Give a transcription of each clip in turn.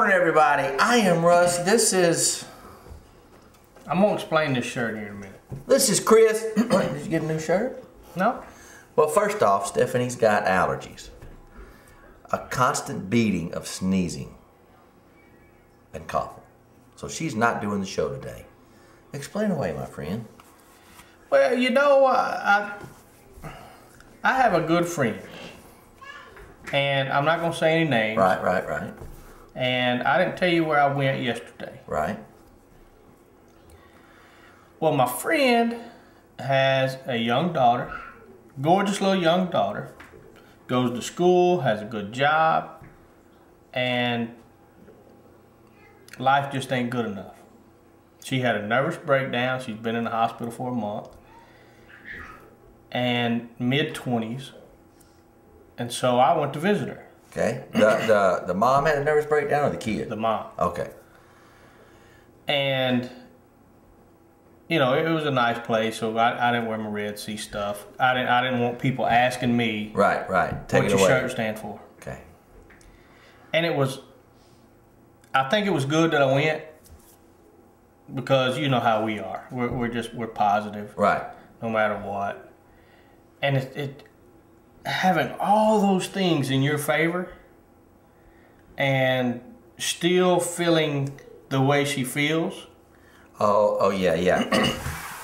morning, everybody. I am Russ. I'm gonna explain this shirt here in a minute. This is Chris. What, did you get a new shirt? No. Well, first off, Stephanie's got allergies. A constant beating of sneezing and coughing. So she's not doing the show today. Explain away, my friend. Well, you know, I have a good friend. And I'm not gonna say any names. Right. And I didn't tell you where I went yesterday. Right. Well, my friend has a young daughter, gorgeous little young daughter, goes to school, has a good job, and life just ain't good enough. She had a nervous breakdown. She's been in the hospital for a month, and mid-20s, and so I went to visit her. Okay. The mom had a nervous breakdown, or the kid? The mom. Okay. And you know, it was a nice place, so I didn't wear my Red Sea stuff. I didn't want people asking me, Right. Take what it your away. shirt stand for. Okay. And I think it was good that I went, because you know how we are. We're positive, Right. no matter what. And it having all those things in your favor, and still feeling the way she feels. Oh yeah.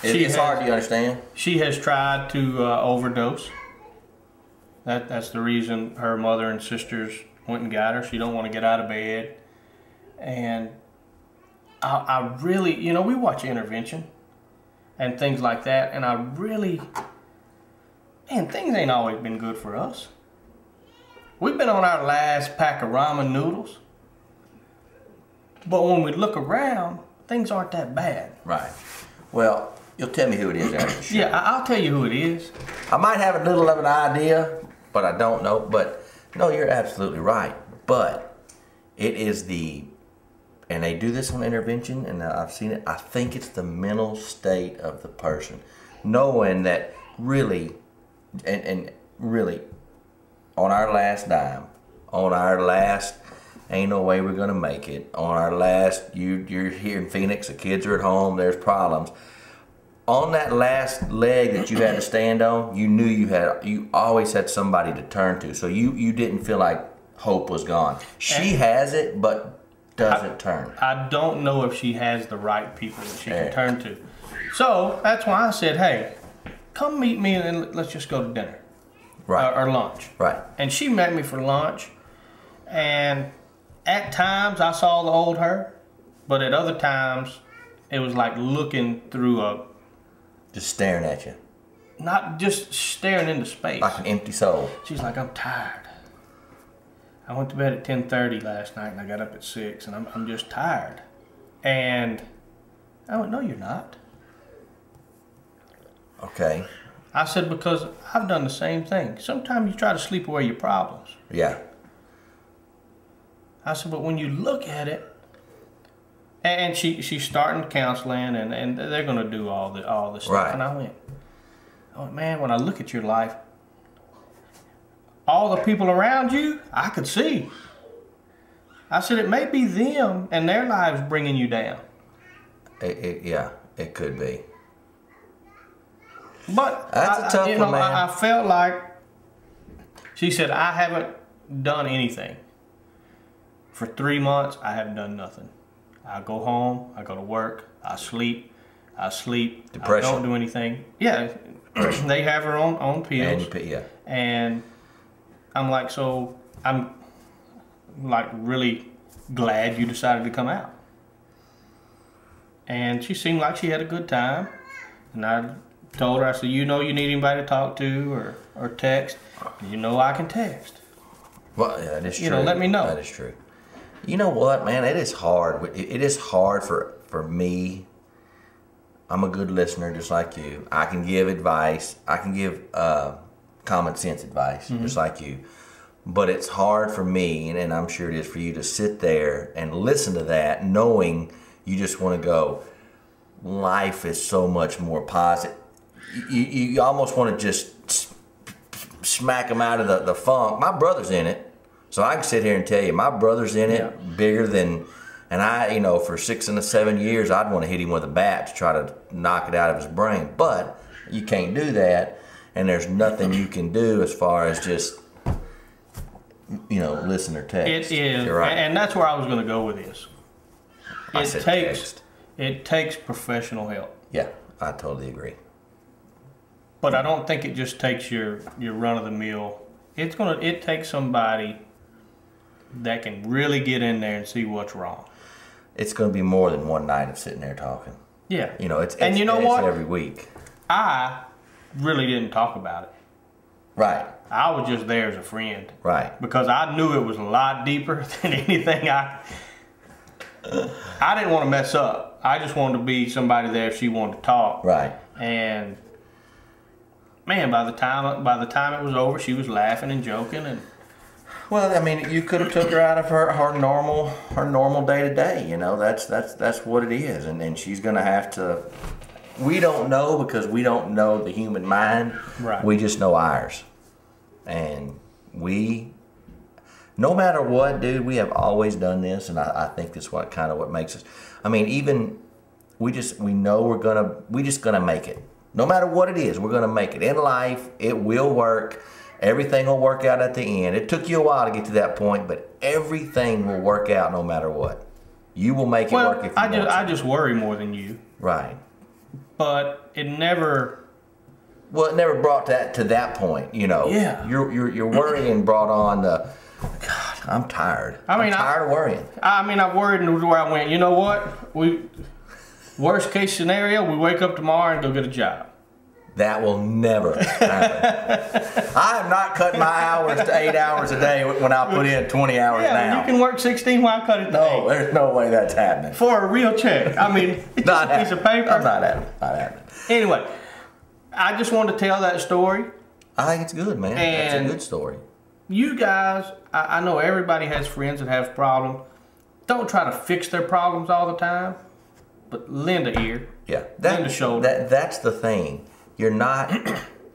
It's hard, do you understand? She has tried to overdose. That's the reason her mother and sisters went and got her. She don't want to get out of bed. And I really, you know, we watch Intervention and things like that, and I really, man, things ain't always been good for us. We've been on our last pack of ramen noodles, but when we look around, things aren't that bad. Right. Well, you'll tell me who it is after the show. Yeah, I'll tell you who it is. I might have a little of an idea, but I don't know. But no, you're absolutely right. But it is and they do this on Intervention, and I've seen it. I think it's the mental state of the person, knowing that really, and really, on our last dime, on our last, ain't no way we're gonna make it, on our last, you're here in Phoenix, the kids are at home, there's problems. On that last leg that you had to stand on, you knew you always had somebody to turn to. So you didn't feel like hope was gone. She has it, but doesn't turn. I don't know if she has the right people that she can turn to. So that's why I said, hey, come meet me and let's just go to dinner. Right. Or lunch. Right. And she met me for lunch, and at times I saw the old her, but at other times it was like looking through just staring at you. Not just staring into space. Like an empty soul. She's like, I'm tired. I went to bed at 10:30 last night and I got up at 6, and I'm just tired. And I went, no, you're not. Okay. I said, because I've done the same thing. Sometimes you try to sleep away your problems. Yeah. I said, but when you look at it, and she's starting counseling, and they're going to do all this stuff. Right. And I went, man, when I look at your life, all the people around you, I could see. I said, it may be them and their lives bringing you down. Yeah, it could be. But that's a tough one, man. I felt like, she said, I haven't done anything. For 3 months, I haven't done nothing. I go home, I go to work, I sleep. Depression. I don't do anything. Yeah, they have her on pills. Yeah. And I'm like, so I'm like really glad you decided to come out. And she seemed like she had a good time. And I told her, I said, you know, you need anybody to talk to or text. You know I can text. Well, yeah, that is true. You know, let me know. That is true. You know what, man? It is hard. It is hard for me. I'm a good listener, just like you. I can give advice. I can give common sense advice, just like you. But it's hard for me, and I'm sure it is for you, to sit there and listen to that, knowing you just want to go, life is so much more positive. You almost want to just smack them out of the funk. My brother's in it. So I can sit here and tell you, my brother's in it bigger than, and I, you know, for 6 and 7 years, I'd want to hit him with a bat to try to knock it out of his brain. But you can't do that, and there's nothing you can do as far as just, you know, listen or text. It is, You're right. and that's where I was going to go with this. Text. It takes professional help. Yeah, I totally agree. But I don't think it just takes your run of the mill. It takes somebody that can really get in there and see what's wrong. It's going to be more than one night of sitting there talking. Yeah. You know, it's you know what? every week. I really didn't talk about it. Right. I was just there as a friend. Right. Because I knew it was a lot deeper than anything I didn't want to mess up. I just wanted to be somebody there if she wanted to talk. Right. And man, by the time it was over, she was laughing and joking and. Well, I mean, you could have took her out of her normal day to day. You know, that's what it is, and she's gonna have to. We don't know because we don't know the human mind. Right. We just know ours, and no matter what, dude, we have always done this, and I think that's what makes us. I mean, even we know we just gonna make it. No matter what it is, we're gonna make it in life. It will work. Everything will work out at the end. It took you a while to get to that point, but everything will work out no matter what. You will make it work if you want to. I just worry more than you. Right. But it never. Well, it never brought that to that point, you know. Yeah. Your worrying brought on the. God, I'm tired. I'm tired of worrying. I mean, I've worried to where I went. You know what? Worst case scenario, we wake up tomorrow and go get a job. That will never happen. I am not cutting my hours to 8 hours a day when I put in 20 hours now. You can work 16 while I cut it to 8. There's no way that's happening. For a real check. I mean, it's just a piece of paper. Not happening. Anyway, I just wanted to tell that story. I think it's good, man. And that's a good story. You guys, I know everybody has friends that have problems. Don't try to fix their problems all the time, but lend an ear. Yeah. Lend a shoulder. That's the thing. You're not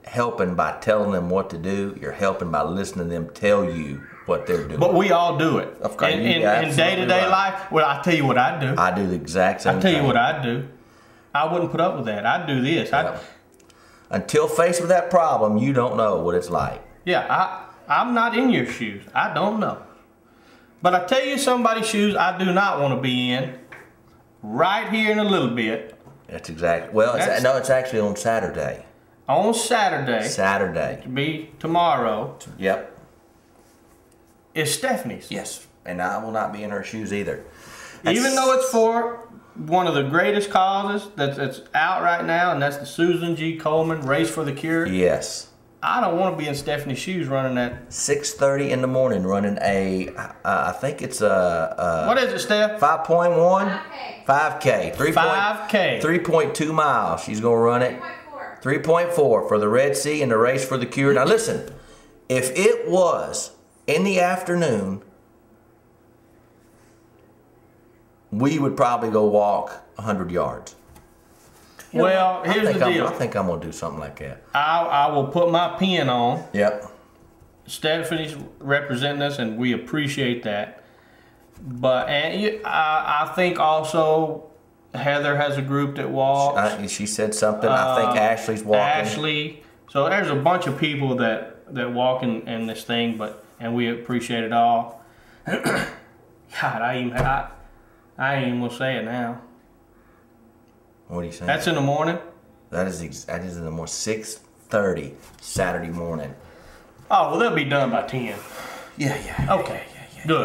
helping by telling them what to do. You're helping by listening to them tell you what they're doing. But we all do it. Of course, in day-to-day life, well, I'll tell you what I do. I do the exact same thing. I'll tell you what I do. I wouldn't put up with that. I'd do this. Yep. Until faced with that problem, you don't know what it's like. Yeah, I'm not in your shoes. I don't know. But I tell you somebody's shoes I do not want to be in right here in a little bit. That's exactly. Well, it's actually on Saturday. On Saturday. Saturday. To be tomorrow. Yep. Is Stephanie's. Yes, and I will not be in her shoes either. Even though it's for one of the greatest causes that's out right now, and that's the Susan G. Komen Race for the Cure. Yes. I don't want to be in Stephanie's shoes running that. 6:30 in the morning, running I think it's a. What is it, Steph? 5.1. 5K. 5K. 3.2 miles. She's gonna run it. 3.4 for the Red Sea and the Race for the Cure. Now listen, if it was in the afternoon, we would probably go walk 100 yards. Well, here's the deal. I think I'm going to do something like that. I will put my pin on. Yep. Stephanie's representing us, and we appreciate that. But I think also Heather has a group that walks. She said something. I think Ashley's walking. Ashley. So there's a bunch of people that walk in this thing, and we appreciate it all. God, I ain't even going to say it now. What are you saying? That's in the morning? That is in the morning. 6:30 Saturday morning. Oh, well, they'll be done by 10. Yeah. Okay. Good.